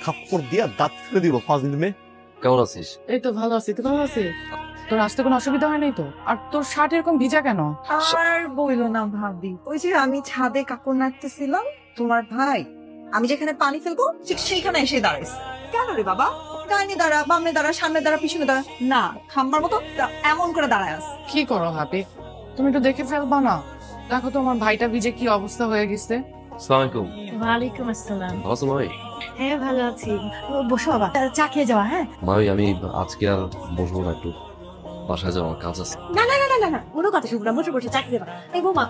থাপ্পড় দিয়া দাঁত ফেলে দিব 5 দিন মে। কেমন আছিস? এই তো ভালো আছি, তুই ভালো আছিস? তোর আসতে কোনো অসুবিধা হয় নাই তো? আর তোর শার্ট এরকম ভিজা কেন? আর বইলো না ভাবি, ওই যে আমি ছাদে কাপড় নাড়তেছিলাম, তোমার ভাই আমি যেখানে পানি ফেলবো ঠিক সেইখানে এসে দাঁড়াইছে। কেন রে বাবা, ডাইনে দাঁড়া, বামে দাঁড়া, সামনে দাঁড়া, পিছনে দাঁড়া, না খাম্বার মতো এমন করে দাঁড়ায় আছে। কি করো হাবি, তুমি একটু দেখে ফেলবা না? দেখো তো আমার ভাইটা ভিজে কি অবস্থা হয়ে গেছে। আসসালামু আলাইকুম। ওয়ালাইকুম আসসালাম। ভালো আছো মামি? হ্যাঁ ভালো আছি, বসো বাবা, চা খেয়ে যাওয়া। হ্যাঁ মামি আমি আজকে আর বসবো না, একটু বাসায় যাওয়ার কাজ আছে। না না না না না না, কোনো কথা শুনবো না, বসে বসে চা খেয়ে যাবা। এই বৌমা,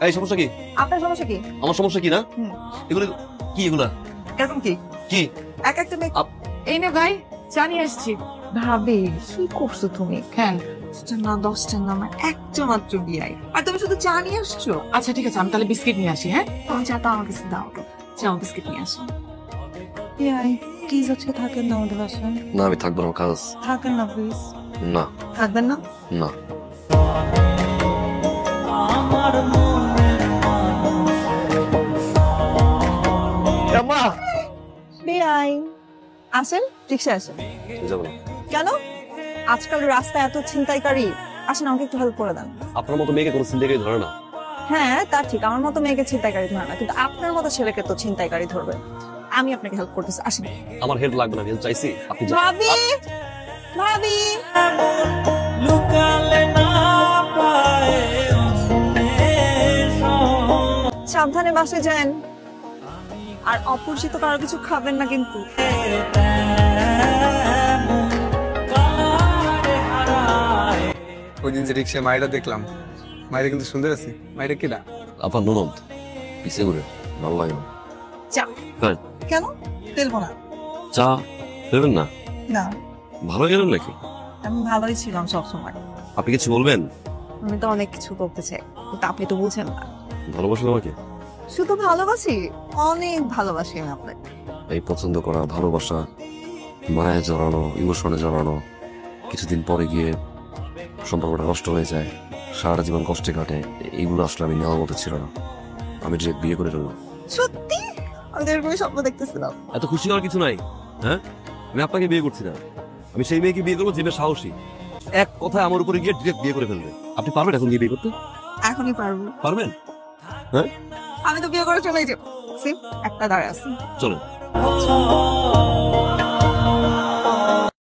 এই সমস্যা কি? আপনার সমস্যা কি? আমার সমস্যা কি না? হুম। এগুলো কি? এগুলা এরকম কি কি? এক একটা মেয়ে। এই নে ভাই, চা নিয়ে আসছি। ভাবি কি করছো তুমি? কেন? 5টা না 10টা না, আমার একটা মাত্র বিয়াই, আর তুমি শুধু চা নিয়ে আসছো। আচ্ছা ঠিক আছে, আমি তাহলে বিস্কিট নিয়ে আসি। হ্যাঁ তুমি চাটা আমার কাছে দাও, চাও বিস্কিট নিয়ে আসো। বিয়াই প্লিজ আজকে থাকেন না আমাদের বাসায়। না আমি থাকবো না, আমার কাজ আছে। থাকেন না প্লিজ। না থাকবেন না? না। আম্মা বিয়াই আসেন, রিক্সা আসেন। যাবো না। কেন? আজকাল রাস্তায় এত ছিনতাইকারী, আসেন আমাকে একটু হেল্প করে দেন। আপনার মতো মেয়েকে কোনো চিন্তাই ধরে না। হ্যাঁ তা ঠিক, আমার মতো মেয়েকে ছিনতাইকারী ধরে না, কিন্তু আপনার মতো ছেলেকে তো ছিনতাইকারী ধরবে। আমি আপনাকে হেল্প করতেছি, আসেন। আমার হেল্প লাগবে না, আমি help চাইছি, আপনি যান। ভাবি, ভাবি, সাবধানে বাসে যান, আর অপরিচিত কারো কিছু খাবেন না কিন্তু। ওই দিন যে রিক্সায় মায়েরা দেখলাম, মায়েরা কিন্তু সুন্দর আছে। মায়েরা কিনা? আপনার ননদ পিছে ঘুরে ভালো লাগে না। চা তাই? কেন ফেলবো না? চা দেবেন না? না, ভালো গেলেন নাকি? আমি ভালোই ছিলাম সবসময়। আপনি কিছু বলবেন? আমি তো অনেক কিছু করতে চাই, কিন্তু আপনি তো বুঝেন না। ভালোবাসেন আমাকে? শুধু ভালোবাসি, অনেক ভালোবাসি আমি আপনাকে। এই পছন্দ করা, ভালোবাসা, মায়ে জড়ানো, ইমোশনে জড়ানো, কিছুদিন পরে গিয়ে সম্পর্কটা নষ্ট হয়ে যায়, সারা জীবন কষ্টে কাটে, এইগুলো আসলে আমি নেওয়ার মতো ছিল না। আমি ডিরেক্ট বিয়ে করে ফেললাম। সত্যি আমি তো এরকমই স্বপ্ন দেখতেছিলাম। এত খুশি হওয়ার কিছু নাই। হ্যাঁ, আমি আপনাকে বিয়ে করছি না, আমি সেই মেয়েকে বিয়ে করবো যে মেয়ে সাহসী, এক কথায় আমার উপরে গিয়ে ডিরেক্ট বিয়ে করে ফেলবে। আপনি পারবেন এখন গিয়ে বিয়ে করতে? এখনই পারবো। পারবেন? হ্যাঁ আমি তো বিয়ে করে চলে যাবো। একটা দাঁড়ায় আছে। চলেন।